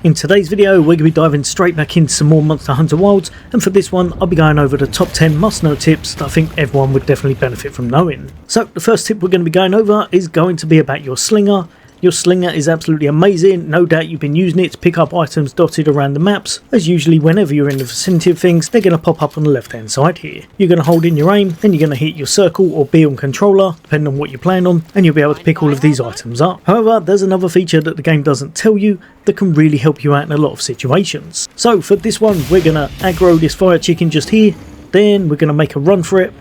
In today's video, we're going to be diving straight back into some more Monster Hunter Wilds, and for this one, I'll be going over the top 10 must-know tips that I think everyone would definitely benefit from knowing. So, the first tip we're going to be going over is going to be about your Slinger. Your Slinger is absolutely amazing. No doubt you've been using it to pick up items dotted around the maps, as usually whenever you're in the vicinity of things, they're going to pop up on the left hand side here. You're going to hold in your aim, then you're going to hit your circle or B on controller, depending on what you're playing on, and you'll be able to pick all of these items up. However, there's another feature that the game doesn't tell you that can really help you out in a lot of situations. So for this one, we're going to aggro this fire chicken just here, then we're going to make a run for it,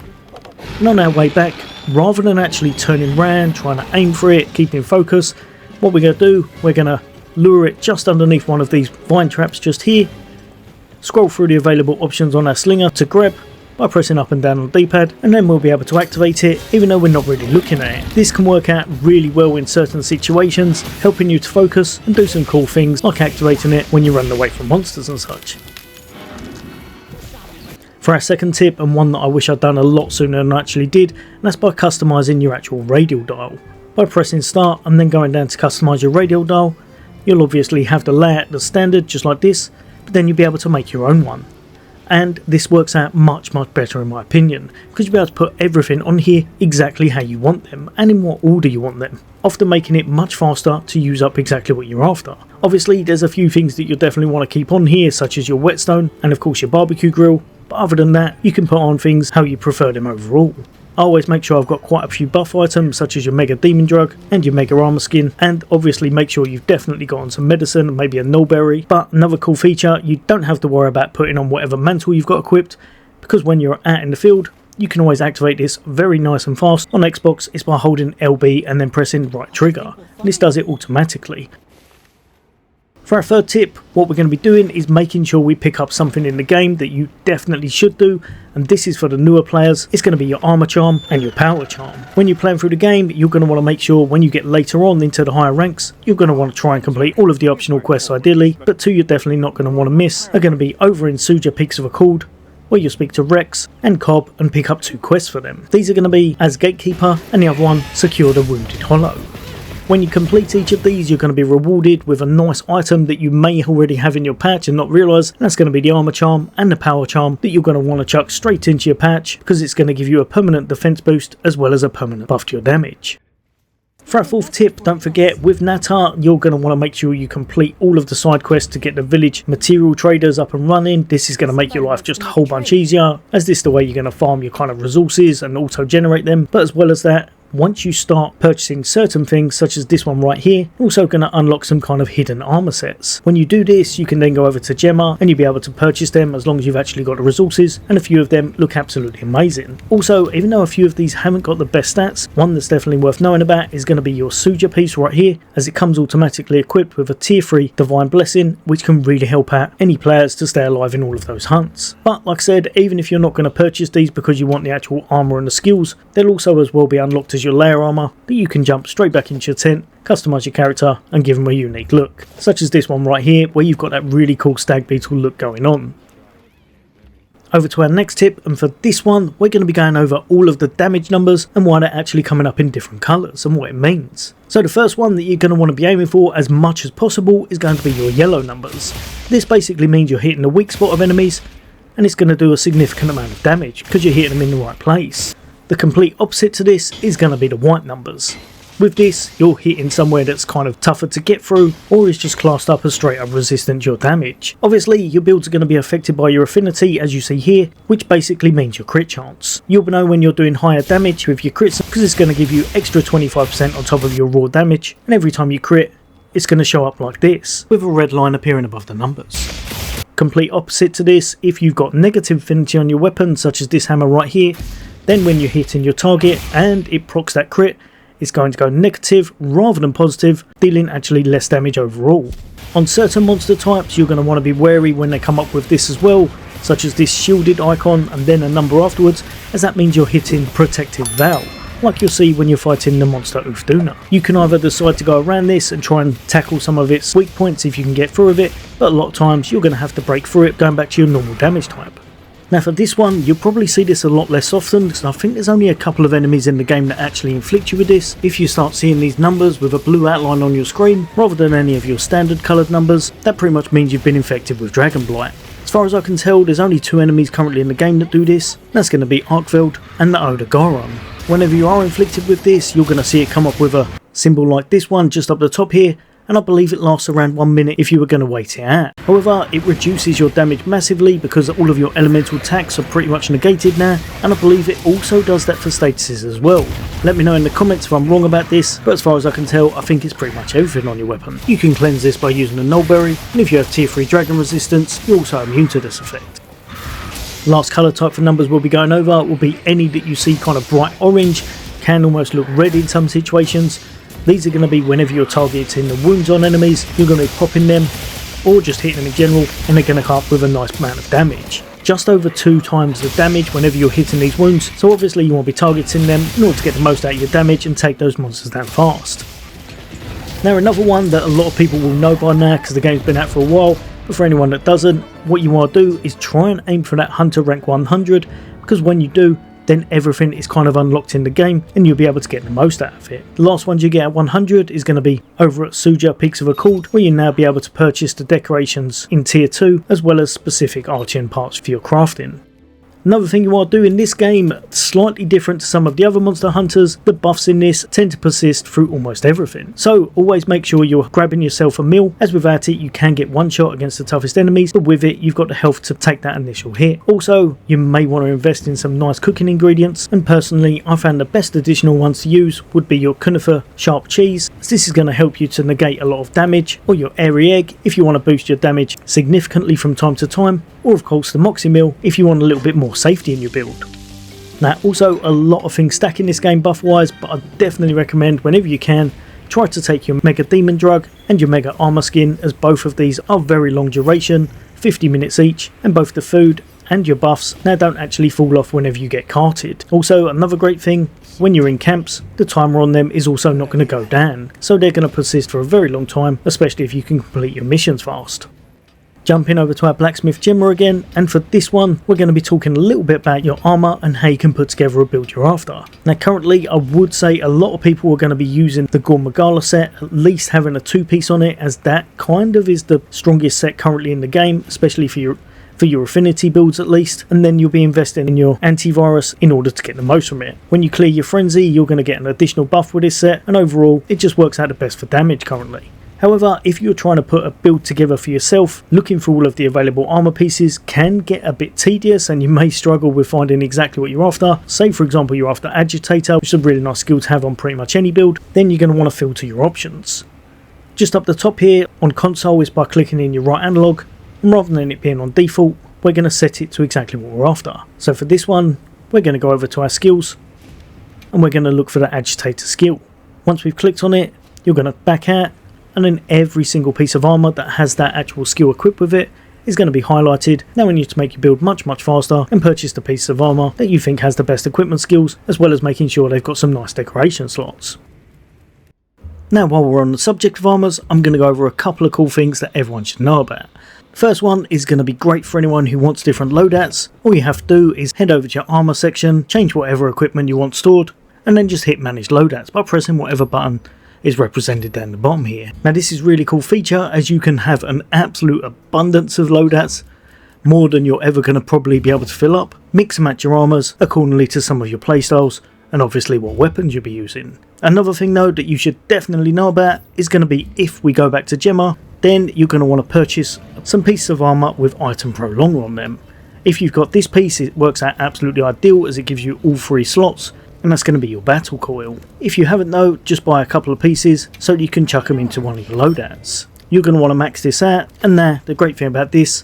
and on our way back, rather than actually turning around, trying to aim for it, keeping focus, what we're going to do, we're going to lure it just underneath one of these vine traps just here, scroll through the available options on our Slinger to grab by pressing up and down on the D-pad, and then we'll be able to activate it even though we're not really looking at it. This can work out really well in certain situations, helping you to focus and do some cool things like activating it when you're running away from monsters and such. For our second tip, and one that I wish I'd done a lot sooner than I actually did, and that's by customising your actual radial dial. By pressing start and then going down to customise your radial dial, you'll obviously have the layout that's standard just like this, but then you'll be able to make your own one. And this works out much better in my opinion, because you'll be able to put everything on here exactly how you want them and in what order you want them, often making it much faster to use up exactly what you're after. Obviously there's a few things that you'll definitely want to keep on here, such as your whetstone and of course your barbecue grill, but other than that you can put on things how you prefer them overall. I always make sure I've got quite a few buff items such as your mega demon drug and your mega armor skin, and obviously make sure you've definitely got on some medicine and maybe a nullberry. But another cool feature, you don't have to worry about putting on whatever mantle you've got equipped, because when you're out in the field you can always activate this very nice and fast. On Xbox it's by holding LB and then pressing right trigger, and this does it automatically. For our third tip, what we're going to be doing is making sure we pick up something in the game that you definitely should do, and this is for the newer players. It's going to be your armorcharm and your powercharm. When you're playing through the game, you're going to want to make sure when you get later on into the higher ranks, you're going to want to try and complete all of the optional quests ideally, but two you're definitely not going to want to miss are going to be over in Suja Peaks of Accord, where you'll speak to Rex and Cobb and pick up 2 quests for them. These are going to be as Gatekeeper and the other one, Secure the Wounded Hollow. When you complete each of these, you're going to be rewarded with a nice item that you may already have in your patch and not realise, and that's going to be the armorcharm and the powercharm that you're going to want to chuck straight into your patch, because it's going to give you a permanent defense boost as well as a permanent buff to your damage. For our fourth tip, don't forget, with Natar, you're going to want to make sure you complete all of the side quests to get the village material traders up and running. This is going to make your life just a whole bunch easier, as this is the way you're going to farm your kind of resources and auto generate them. But as well as that, once you start purchasing certain things such as this one right here, you're also going to unlock some kind of hidden armor sets. When you do this, you can then go over to Gemma and you'll be able to purchase them as long as you've actually got the resources, and a few of them look absolutely amazing. Also, even though a few of these haven't got the best stats, one that's definitely worth knowing about is going to be your Suja piece right here, as it comes automatically equipped with a tier 3 divine blessing, which can really help out any players to stay alive in all of those hunts. But like I said, even if you're not going to purchase these because you want the actual armor and the skills, they'll also as well be unlocked as your layer armor that you can jump straight back into your tent, customize your character and give them a unique look, such as this one right here where you've got that really cool stag beetle look going on. Over to our next tip, and for this one we're going to be going over all of the damage numbers and why they're actually coming up in different colours and what it means. So the first one that you're going to want to be aiming for as much as possible is going to be your yellow numbers. This basically means you're hitting the weak spot of enemies, and it's going to do a significant amount of damage because you're hitting them in the right place. The complete opposite to this is going to be the white numbers. With this, you're hitting somewhere that's kind of tougher to get through, or is just classed up as straight up resistant to your damage. Obviously, your builds are going to be affected by your affinity as you see here, which basically means your crit chance. You'll know when you're doing higher damage with your crits because it's going to give you extra 25% on top of your raw damage, and every time you crit, it's going to show up like this, with a red line appearing above the numbers. Complete opposite to this, if you've got negative affinity on your weapon, such as this hammer right here, then when you're hitting your target and it procs that crit, it's going to go negative rather than positive, dealing actually less damage overall. On certain monster types, you're going to want to be wary when they come up with this as well, such as this shielded icon and then a number afterwards, as that means you're hitting protective Val, like you'll see when you're fighting the monster Ufduna. You can either decide to go around this and try and tackle some of its weak points if you can get through with it, but a lot of times you're going to have to break through it going back to your normal damage type. Now for this one, you'll probably see this a lot less often because I think there's only a couple of enemies in the game that actually inflict you with this. If you start seeing these numbers with a blue outline on your screen rather than any of your standard coloured numbers, that pretty much means you've been infected with Dragon Blight. As far as I can tell, there's only 2 enemies currently in the game that do this. That's going to be Arkveld and the Oda Goron. Whenever you are inflicted with this, you're going to see it come up with a symbol like this one just up the top here, and I believe it lasts around 1 minute if you were going to wait it out. However, it reduces your damage massively because all of your elemental attacks are pretty much negated now, and I believe it also does that for statuses as well. Let me know in the comments if I'm wrong about this, but as far as I can tell, I think it's pretty much everything on your weapon. You can cleanse this by using a Nullberry, and if you have tier 3 dragon resistance, you're also immune to this effect. Last colour type for numbers we'll be going over will be any that you see kind of bright orange, can almost look red in some situations. These are going to be whenever you're targeting the wounds on enemies, you're going to be popping them or just hitting them in general, and they're going to come up with a nice amount of damage. Just over 2 times the damage whenever you're hitting these wounds, so obviously you want to be targeting them in order to get the most out of your damage and take those monsters down fast. Now another one that a lot of people will know by now because the game's been out for a while, but for anyone that doesn't, what you want to do is try and aim for that Hunter rank 100, because when you do, then everything is kind of unlocked in the game and you'll be able to get the most out of it. The last ones you get at 100 is going to be over at Suja Peaks of Accord, where you'll now be able to purchase the decorations in tier 2 as well as specific arching parts for your crafting. Another thing you want to do in this game, slightly different to some of the other Monster Hunters, the buffs in this tend to persist through almost everything. So always make sure you're grabbing yourself a meal, as without it you can get one shot against the toughest enemies, but with it you've got the health to take that initial hit. Also, you may want to invest in some nice cooking ingredients, and personally I found the best additional ones to use would be your conifer sharp cheese, as this is going to help you to negate a lot of damage, or your airy egg if you want to boost your damage significantly from time to time, or of course the Moxie Meal if you want a little bit more safety in your build. Now also a lot of things stack in this game buff wise, but I definitely recommend whenever you can try to take your Mega Demon Drug and your Mega Armor Skin, as both of these are very long duration, 50 minutes each, and both the food and your buffs now don't actually fall off whenever you get carted. Also another great thing, when you're in camps, the timer on them is also not going to go down, so they're going to persist for a very long time, especially if you can complete your missions fast. Jumping over to our blacksmith gemmer again, and for this one we're going to be talking a little bit about your armour and how you can put together a build you're after. Now currently I would say a lot of people are going to be using the Gorn Magala set, at least having a 2-piece on it, as that kind of is the strongest set currently in the game, especially for your affinity builds at least, and then you'll be investing in your antivirus in order to get the most from it. When you clear your frenzy you're going to get an additional buff with this set, and overall it just works out the best for damage currently. However, if you're trying to put a build together for yourself, looking for all of the available armour pieces can get a bit tedious and you may struggle with finding exactly what you're after. Say for example you're after Agitator, which is a really nice skill to have on pretty much any build, then you're going to want to filter your options. Just up the top here on console is by clicking in your right analog, and rather than it being on default, we're going to set it to exactly what we're after. So for this one, we're going to go over to our skills and we're going to look for the Agitator skill. Once we've clicked on it, you're going to back out, and then every single piece of armour that has that actual skill equipped with it is going to be highlighted, allowing you to make your build much faster and purchase the piece of armour that you think has the best equipment skills, as well as making sure they've got some nice decoration slots. Now while we're on the subject of armours, I'm going to go over a couple of cool things that everyone should know about. First one is going to be great for anyone who wants different loadouts. All you have to do is head over to your armour section, change whatever equipment you want stored, and then just hit manage loadouts by pressing whatever button is represented down the bottom here. Now this is a really cool feature, as you can have an absolute abundance of loadouts, more than you're ever going to probably be able to fill up. Mix and match your armours accordingly to some of your playstyles and obviously what weapons you'll be using. Another thing though that you should definitely know about is going to be, if we go back to Gemma, then you're going to want to purchase some pieces of armour with item prolonger on them. If you've got this piece, it works out absolutely ideal as it gives you all 3 slots, and that's going to be your battle coil. If you haven't though, just buy a couple of pieces so you can chuck them into one of your loadouts. You're going to want to max this out, and now the great thing about this,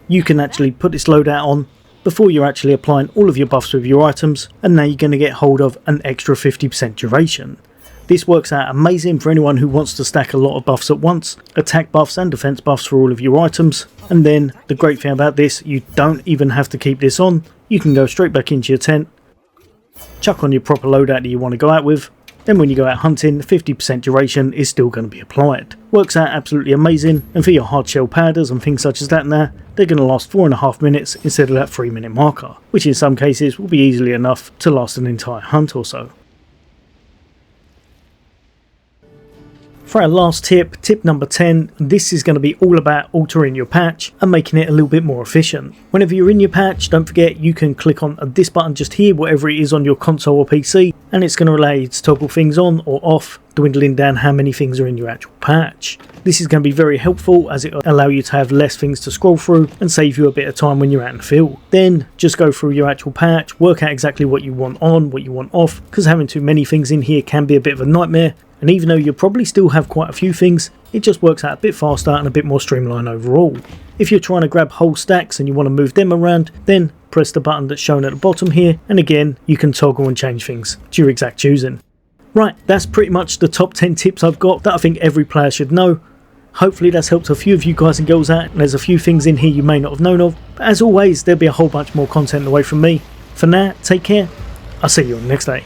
you can actually put this loadout on before you're actually applying all of your buffs with your items, and now you're going to get hold of an extra 50% duration. This works out amazing for anyone who wants to stack a lot of buffs at once, attack buffs and defense buffs for all of your items, and then the great thing about this, you don't even have to keep this on. You can go straight back into your tent, chuck on your proper loadout that you want to go out with, then when you go out hunting, 50% duration is still going to be applied. Works out absolutely amazing, and for your hard shell powders and things such as that they're going to last 4.5 minutes instead of that 3-minute marker, which in some cases will be easily enough to last an entire hunt or so. For our last tip, tip number 10, this is going to be all about altering your patch and making it a little bit more efficient. Whenever you're in your patch, don't forget you can click on this button just here, whatever it is on your console or PC, and it's going to allow you to toggle things on or off, dwindling down how many things are in your actual patch. This is going to be very helpful as it will allow you to have less things to scroll through and save you a bit of time when you're out in the field. Then just go through your actual patch, work out exactly what you want on, what you want off, because having too many things in here can be a bit of a nightmare. And even though you'll probably still have quite a few things, it just works out a bit faster and a bit more streamlined overall. If you're trying to grab whole stacks and you want to move them around, then press the button that's shown at the bottom here, and again you can toggle and change things to your exact choosing. Right, that's pretty much the top 10 tips I've got that I think every player should know. Hopefully that's helped a few of you guys and girls out, and there's a few things in here you may not have known of, but as always there'll be a whole bunch more content away from me. For now, take care, I'll see you on the next day.